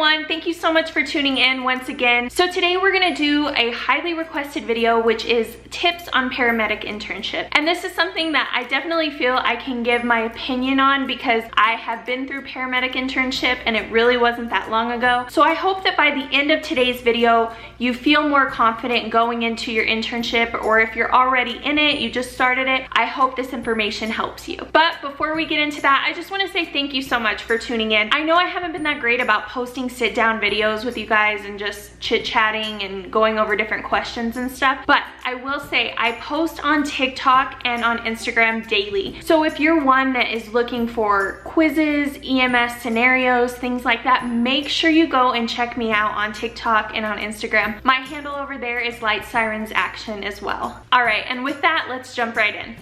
everyone, thank you so much for tuning in once again. So today we're gonna do a highly requested video, which is tips on paramedic internship. And this is something that I definitely feel I can give my opinion on because I have been through paramedic internship and it really wasn't that long ago. So I hope that by the end of today's video, you feel more confident going into your internship, or if you're already in it, you just started it, I hope this information helps you. But before we get into that, I just wanna say thank you so much for tuning in. I know I haven't been that great about posting sit down videos with you guys and just chit chatting and going over different questions and stuff, but I will say I post on TikTok and on Instagram daily. So if you're one that is looking for quizzes, EMS scenarios, things like that, make sure you go and check me out on TikTok and on Instagram. My handle over there is Light Sirens Action as well. All right, and with that, let's jump right in.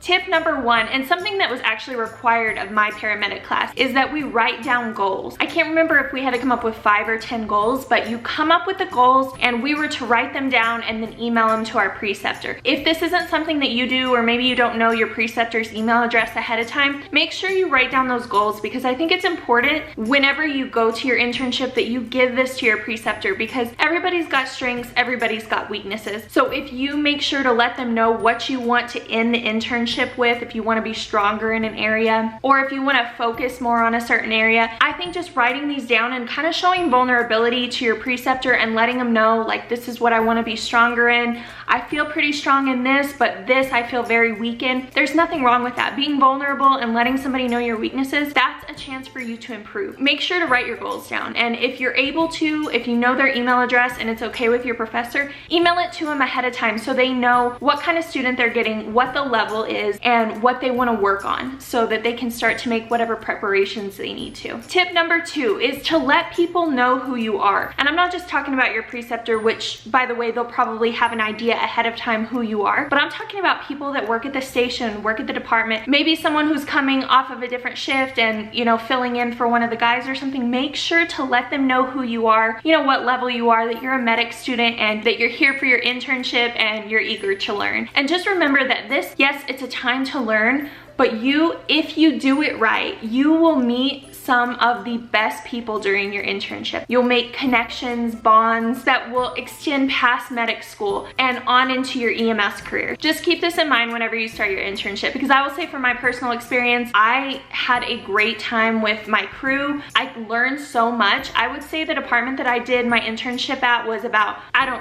Tip number one, and something that was actually required of my paramedic class, is that we write down goals. I can't remember if we had to come up with 5 or 10 goals, but you come up with the goals and we were to write them down and then email them to our preceptor. If this isn't something that you do, or maybe you don't know your preceptor's email address ahead of time, make sure you write down those goals, because I think it's important whenever you go to your internship that you give this to your preceptor, because everybody's got strengths, everybody's got weaknesses. So if you make sure to let them know what you want to end the internship with, if you want to be stronger in an area, or if you want to focus more on a certain area, I think just writing these down and kind of showing vulnerability to your preceptor and letting them know, like, this is what I want to be stronger in. I feel pretty strong in this, but this I feel very weak in. There's nothing wrong with that. Being vulnerable and letting somebody know your weaknesses, that's a chance for you to improve. Make sure to write your goals down, and if you're able to, if you know their email address and it's okay with your professor, email it to them ahead of time so they know what kind of student they're getting, what the level is, and what they want to work on, so that they can start to make whatever preparations they need to. Tip number 2 is to let people know who you are. And I'm not just talking about your preceptor, which, by the way, they'll probably have an idea ahead of time who you are, but I'm talking about people that work at the station, work at the department, maybe someone who's coming off of a different shift and, you know, filling in for one of the guys or something. Make sure to let them know who you are, you know, what level you are, that you're a medic student and that you're here for your internship and you're eager to learn. And just remember that this, yes, it's a time to learn, but if you do it right, you will meet some of the best people during your internship. You'll make connections, bonds that will extend past medic school and on into your EMS career. Just keep this in mind whenever you start your internship, because I will say from my personal experience, I had a great time with my crew. I learned so much. I would say the department that I did my internship at was about,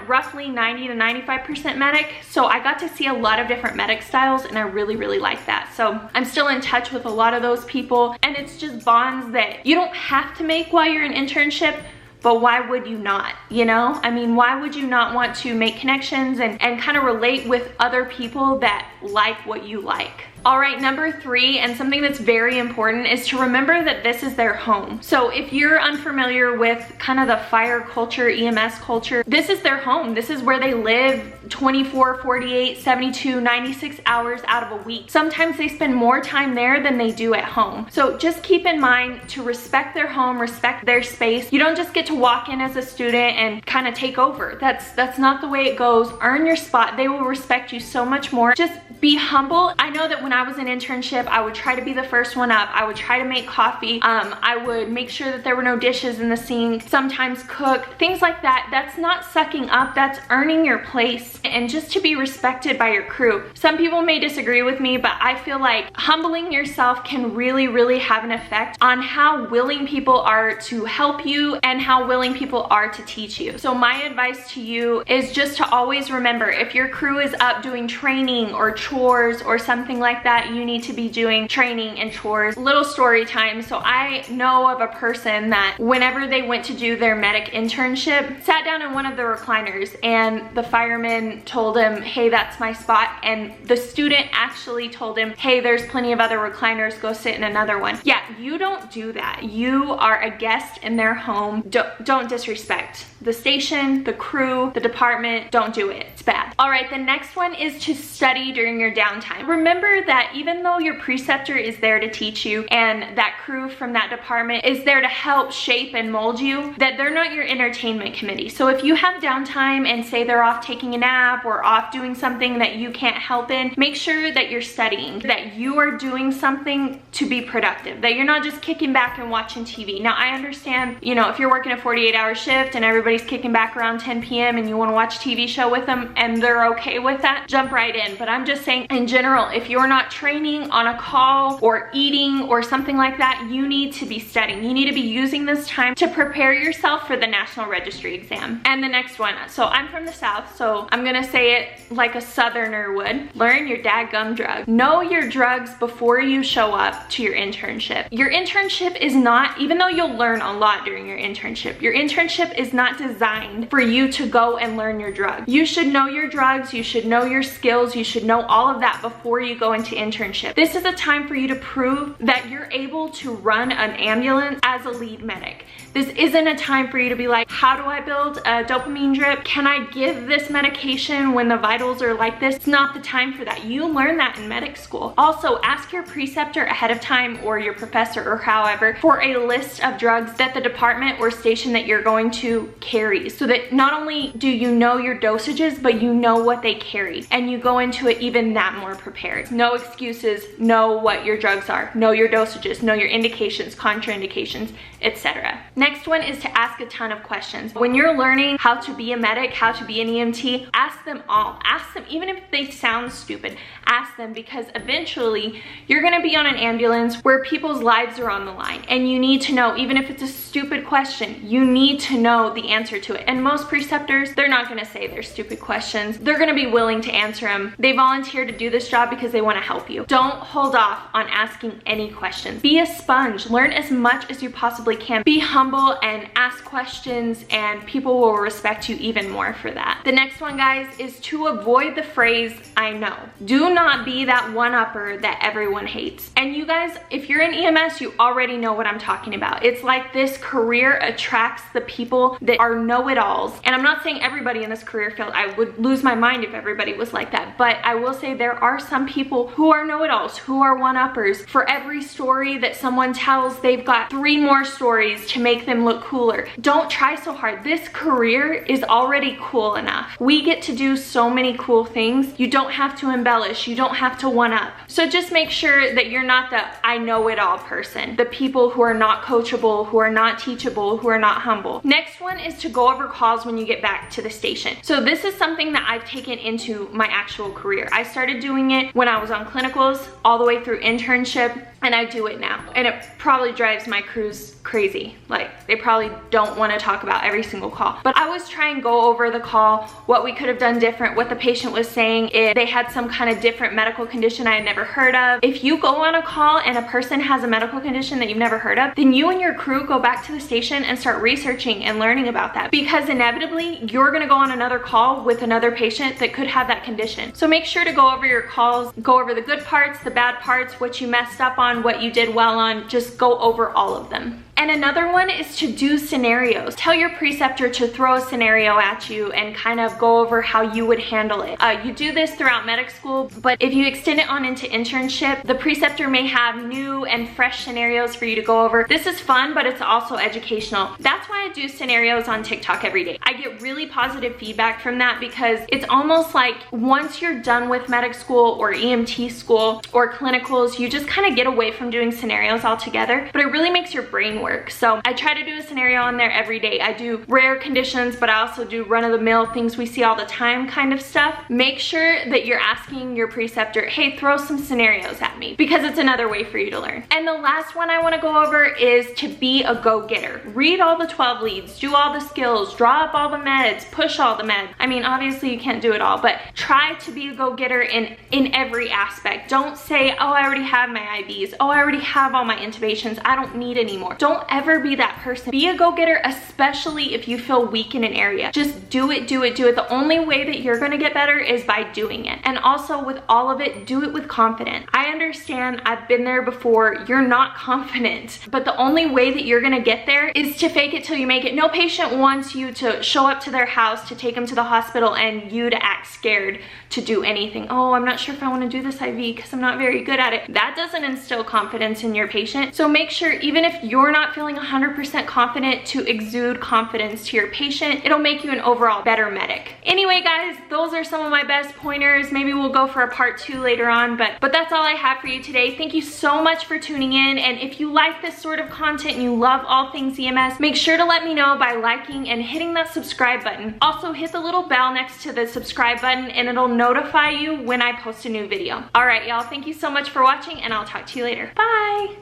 roughly 90 to 95% medic. So I got to see a lot of different medic styles and I really, really like that. So I'm still in touch with a lot of those people, and it's just bonds that you don't have to make while you're in internship, but why would you not, you know? I mean, why would you not want to make connections and kind of relate with other people that like what you like? All right, number 3, and something that's very important, is to remember that this is their home. So if you're unfamiliar with kind of the fire culture, EMS culture, this is their home. This is where they live 24, 48, 72, 96 hours out of a week. Sometimes they spend more time there than they do at home. So just keep in mind to respect their home, respect their space. You don't just get to walk in as a student and kind of take over. That's not the way it goes. Earn your spot. They will respect you so much more. Just be humble. I know that when I was in internship, I would try to be the first one up. I would try to make coffee. I would make sure that there were no dishes in the sink, sometimes cook, things like that. That's not sucking up, that's earning your place and just to be respected by your crew. Some people may disagree with me, but I feel like humbling yourself can really, really have an effect on how willing people are to help you and how willing people are to teach you. So my advice to you is just to always remember, if your crew is up doing training or chores or something like that, you need to be doing training and chores. Little story time. So I know of a person that whenever they went to do their medic internship, sat down in one of the recliners and the fireman told him, hey, that's my spot. And the student actually told him, hey, there's plenty of other recliners, go sit in another one. Yeah, you don't do that. You are a guest in their home. Don't disrespect the station, the crew, the department. Don't do it. It's bad. All right, the next one is to study during your downtime. Remember that that even though your preceptor is there to teach you and that crew from that department is there to help shape and mold you, that they're not your entertainment committee. So if you have downtime and say they're off taking a nap or off doing something that you can't help in, make sure that you're studying, that you are doing something to be productive, that you're not just kicking back and watching TV. Now I understand, you know, if you're working a 48-hour shift and everybody's kicking back around 10 p.m. and you want to watch a TV show with them and they're okay with that, jump right in. But I'm just saying in general, if you're not training on a call or eating or something like that, you need to be studying. You need to be using this time to prepare yourself for the National Registry exam. And the next one, so I'm from the South, so I'm gonna say it like a Southerner would. Learn your dadgum drug. Know your drugs before you show up to your internship. Your internship is not, even though you'll learn a lot during your internship is not designed for you to go and learn your drug. You should know your drugs, you should know your skills, you should know all of that before you go into internship. This is a time for you to prove that you're able to run an ambulance as a lead medic. This isn't a time for you to be like, how do I build a dopamine drip? Can I give this medication when the vitals are like this? It's not the time for that. You learn that in medic school. Also, ask your preceptor ahead of time or your professor or however for a list of drugs that the department or station that you're going to carry, so that not only do you know your dosages, but you know what they carry and you go into it even that more prepared. No excuses, know what your drugs are, know your dosages, know your indications, contraindications, etc. Next one is to ask a ton of questions. When you're learning how to be a medic, how to be an EMT, ask them all. Ask them, even if they sound stupid, ask them, because eventually you're gonna be on an ambulance where people's lives are on the line and you need to know, even if it's a stupid question, you need to know the answer to it. And most preceptors, they're not gonna say they're stupid questions. They're gonna be willing to answer them. They volunteer to do this job because they wanna help you. Don't hold off on asking any questions. Be a sponge. Learn as much as you possibly can. Be humble and ask questions, and people will respect you even more for that. The next one, guys, is to avoid the phrase, I know. Do not be that one-upper that everyone hates. And you guys, if you're in EMS, you already know what I'm talking about. It's like this career attracts the people that are know-it-alls. And I'm not saying everybody in this career field, I would lose my mind if everybody was like that, but I will say there are some people who are know-it-alls, who are one-uppers. For every story that someone tells, they've got 3 more stories to make them look cooler. Don't try so hard. This career is already cool enough. We get to do so many cool things. You don't have to embellish. You don't have to one-up. So just make sure that you're not the I know it all person. The people who are not coachable, who are not teachable, who are not humble. Next one is to go over calls when you get back to the station. So this is something that I've taken into my actual career. I started doing it when I was on clinicals all the way through internship, and I do it now. And it probably drives my crews crazy. Like, they probably don't want to talk about every single call. But I always try and go over the call, what we could have done different, what the patient was saying, if they had some kind of different medical condition I had never heard of. If you go on a call and a person has a medical condition that you've never heard of, then you and your crew go back to the station and start researching and learning about that. Because inevitably, you're gonna go on another call with another patient that could have that condition. So make sure to go over your calls, go over the good parts, the bad parts, what you messed up on, what you did well on, just go over all of them. And another one is to do scenarios. Tell your preceptor to throw a scenario at you and kind of go over how you would handle it. You do this throughout medic school, but if you extend it on into internship, the preceptor may have new and fresh scenarios for you to go over. This is fun, but it's also educational. That's why I do scenarios on TikTok every day. I get really positive feedback from that because it's almost like once you're done with medic school or EMT school or clinicals, you just kind of get away from doing scenarios altogether, but it really makes your brain work. So I try to do a scenario on there every day. I do rare conditions, but I also do run-of-the-mill things we see all the time kind of stuff. Make sure that you're asking your preceptor, hey, throw some scenarios at me, because it's another way for you to learn. And the last one I want to go over is to be a go-getter. Read all the 12 leads, do all the skills, draw up all the meds, push all the meds. I mean, obviously you can't do it all, but try to be a go-getter in every aspect. Don't say, oh, I already have my IVs. Oh, I already have all my intubations. I don't need any more. Don't don't ever be that person. Be a go-getter, especially if you feel weak in an area. Just do it, do it, do it. The only way that you're gonna get better is by doing it. And also with all of it, do it with confidence. I understand, I've been there before. You're not confident, but the only way that you're gonna get there is to fake it till you make it. No patient wants you to show up to their house to take them to the hospital and you to act scared to do anything. Oh, I'm not sure if I want to do this IV because I'm not very good at it. That doesn't instill confidence in your patient. So make sure, even if you're not feeling 100% confident, to exude confidence to your patient. It'll make you an overall better medic. Anyway, guys, those are some of my best pointers. Maybe we'll go for a part 2 later on, but that's all I have for you today. Thank you so much for tuning in. And if you like this sort of content and you love all things EMS, make sure to let me know by liking and hitting that subscribe button. Also, hit the little bell next to the subscribe button and it'll notify you when I post a new video. All right, y'all, thank you so much for watching and I'll talk to you later. Bye.